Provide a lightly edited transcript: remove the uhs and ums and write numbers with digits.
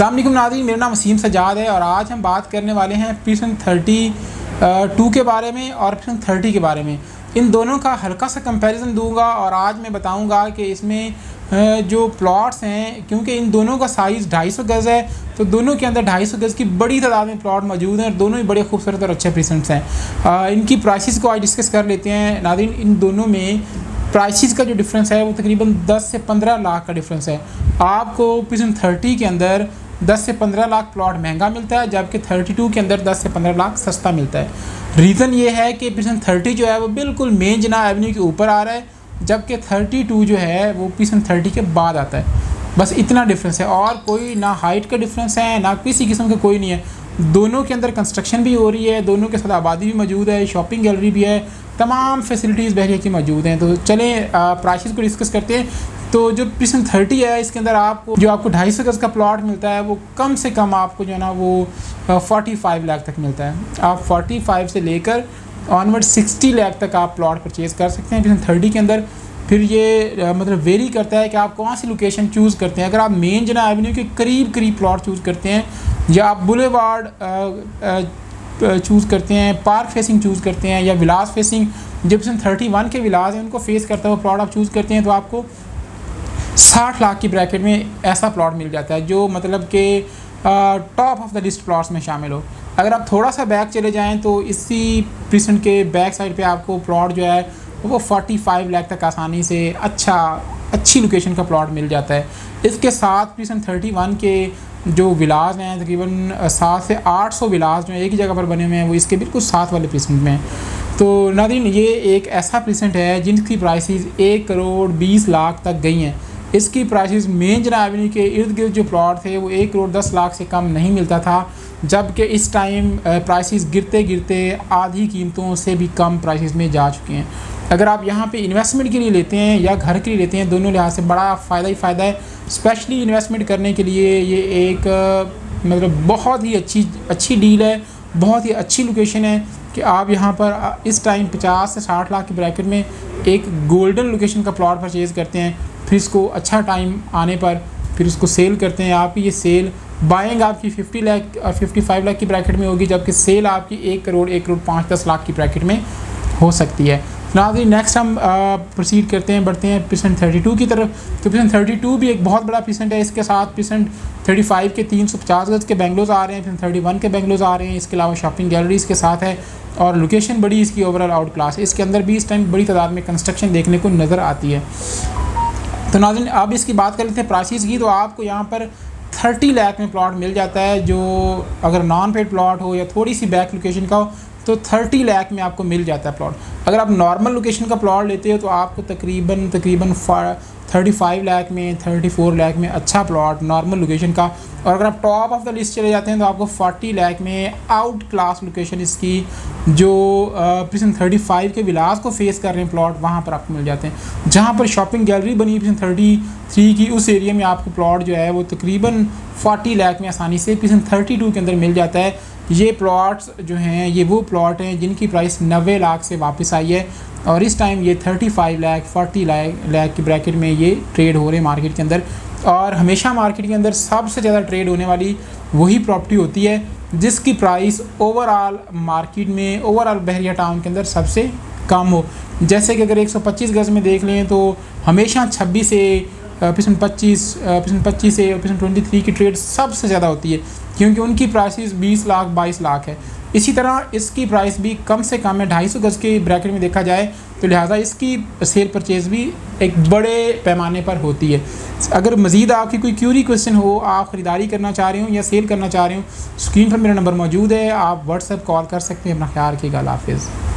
अस्सलाम वालेकुम नाज़रीन, मेरा नाम वसीम सजाद है और आज हम बात करने वाले हैं प्रिज़म 32 के बारे में और प्रिज़म 30 के बारे में। इन दोनों का हल्का सा कंपैरिजन दूंगा और आज मैं बताऊंगा कि इसमें जो प्लॉट्स हैं, क्योंकि इन दोनों का साइज़ 250 गज़ है, तो दोनों के अंदर 250 गज़ की बड़ी तादाद में प्लॉट मौजूद हैं और दोनों ही बड़े खूबसूरत और अच्छे प्रिज़म्स हैं। इनकी प्राइसेस को आज डिस्कस कर लेते हैं नाज़रीन। इन दोनों में प्राइसेस का जो डिफरेंस है वो तकरीबन 10 से 15 लाख का डिफरेंस है। आपको प्रिज़म 30 के अंदर 10 से 15 लाख प्लॉट महंगा मिलता है, जबकि 32 के अंदर 10 से 15 लाख सस्ता मिलता है। रीज़न ये है कि प्रिज़म 30 जो है वो बिल्कुल मेन जना एवेन्यू के ऊपर आ रहा है, जबकि 32 जो है वो प्रिज़म 30 के बाद आता है। बस इतना डिफरेंस है और कोई ना हाइट का डिफरेंस है ना किसी किस्म का कोई नहीं है। दोनों के अंदर कंस्ट्रक्शन भी हो रही है, दोनों के साथ आबादी भी मौजूद है, शॉपिंग गैलरी भी है, तमाम फैसिलिटीज़ बहरिया की मौजूद हैं। तो चलें प्राइसेस को डिस्कस करते हैं। तो जो प्रिज़म 30 है इसके अंदर आपको 250 गज़ का प्लॉट मिलता है, वो कम से कम आपको जो है ना वो 45 लाख तक मिलता है। आप 45 से लेकर ऑनवर्ड 60 लाख तक आप प्लॉट परचेज़ कर सकते हैं प्रिज़म 30 के अंदर। फिर ये मतलब वेरी करता है कि आप कौन सी लोकेशन चूज़ करते हैं। अगर आप मेन जना एवेन्यू के करीब प्लॉट चूज़ करते हैं, या आप बुलेवार्ड चूज़ करते हैं, पार्क फेसिंग चूज़ करते हैं, या विलास फेसिंग जो प्रिज़म 31 के विलास हैं उनको फेस करता हुआ प्लॉट आप चूज़ करते हैं, तो आपको 60 लाख की ब्रैकेट में ऐसा प्लॉट मिल जाता है जो मतलब कि top of the list plots में शामिल हो। अगर आप थोड़ा सा बैक चले जाएं तो इसी प्रिज़म के बैक साइड पे आपको प्लॉट जो है वो 45 लाख तक आसानी से अच्छी लोकेशन का प्लॉट मिल जाता है। इसके साथ प्रिज़म 31 के जो विलास हैं तकरीबन 700 से 800 विलास जो एक ही जगह पर बने हुए हैं, वो इसके बिल्कुल साथ वाले प्रिज़म में हैं। तो नाज़रीन, ये एक ऐसा प्रिज़म है जिनकी प्राइसेस 1 करोड़ 20 लाख तक गई हैं। इसकी प्राइसेस मेन जना एवेन्यू के इर्द गिर्द जो प्लॉट थे वो 1 करोड़ 10 लाख से कम नहीं मिलता था, जबकि इस टाइम प्राइसेस गिरते गिरते आधी कीमतों से भी कम प्राइसेस में जा चुके हैं। अगर आप यहाँ पे इन्वेस्टमेंट के लिए लेते हैं या घर के लिए लेते हैं, दोनों लिहाज से बड़ा फ़ायदा ही फ़ायदा है। स्पेशली इन्वेस्टमेंट करने के लिए ये एक मतलब बहुत ही अच्छी डील है, बहुत ही अच्छी लोकेशन है कि आप यहाँ पर इस टाइम 50 से 60 लाख की ब्रैकेट में एक गोल्डन लोकेशन का प्लॉट परचेज़ करते हैं, फिर इसको अच्छा टाइम आने पर फिर उसको सेल करते हैं। आपकी ये सेल बाइंग आपकी 50 लाख और 55 लाख की ब्रैकेट में होगी, जबकि सेल आपकी 1 करोड़ 5-10 लाख की ब्रैकेट में हो सकती है। नाज़रीन, नेक्स्ट हम प्रोसीड करते हैं, बढ़ते हैं प्रिज़म 32 की तरफ। तो प्रिज़म 32 भी एक बहुत बड़ा प्रिज़म है। इसके साथ प्रिज़म 35 के 350 गज़ के बेंगलोज आ रहे हैं, प्रिज़म 31 के बेंगलोज आ रहे हैं। इसके अलावा शॉपिंग गैलरीज़ के साथ है और लोकेशन बड़ी इसकी ओवरऑल आउट क्लास है। इसके अंदर भी इस टाइम बड़ी तादाद में कंस्ट्रक्शन देखने को नज़र आती है। तो नाज़रीन, अब इसकी बात कर लेते हैं प्राइसेस की। तो आपको यहाँ पर 30 लाख में प्लॉट मिल जाता है, जो अगर नॉन पेड प्लॉट हो या थोड़ी सी बैक लोकेशन का हो तो 30 लाख में आपको मिल जाता है प्लॉट। अगर आप नॉर्मल लोकेशन का प्लॉट लेते हो तो आपको तकरीबन 35 लाख में 34 लाख में अच्छा प्लॉट नॉर्मल लोकेशन का, और अगर आप टॉप ऑफ द लिस्ट चले जाते हैं तो आपको 40 लाख में आउट क्लास लोकेशन इसकी जो प्रिज़म 35 के विलास को फेस कर रहे हैं प्लॉट, वहाँ पर आपको मिल जाते हैं। जहाँ पर शॉपिंग गैलरी बनी प्रिज़म 33 की उस एरिया में आपको प्लॉट जो है वो तकरीबन 40 लाख में आसानी से प्रिज़म 32 के अंदर मिल जाता है। ये प्लॉट्स जो हैं ये वो प्लॉट हैं जिनकी प्राइस 90 लाख से वापस आई है और इस टाइम ये 35 लाख 40 लाख की ब्रैकेट में ये ट्रेड हो रहे हैं मार्केट के अंदर। और हमेशा मार्केट के अंदर सबसे ज़्यादा ट्रेड होने वाली वही प्रॉपर्टी होती है जिसकी प्राइस ओवरऑल मार्केट में, ओवरऑल बहरिया टाउन के अंदर सबसे कम हो। जैसे कि अगर 125 गज़ में देख लें तो हमेशा 26 से प्रिज़म 25 से प्रिज़म 23 की ट्रेड सबसे ज़्यादा होती है, क्योंकि उनकी प्राइसेस 20 लाख 22 लाख है। इसी तरह इसकी प्राइस भी कम से कम है 250 गज़ के ब्रैकेट में देखा जाए, तो लिहाजा इसकी सेल परचेज़ भी एक बड़े पैमाने पर होती है। अगर मज़ीद आपकी कोई क्यूरी क्वेश्चन हो, आप ख़रीदारी करना चाह रहे हो या सेल करना चाह रहे हो, स्क्रीन पर मेरा नंबर मौजूद है, आप व्हाट्सएप कॉल कर सकते हैं। अपना ख्याल रखिएगा। अल्लाह हाफ़िज़।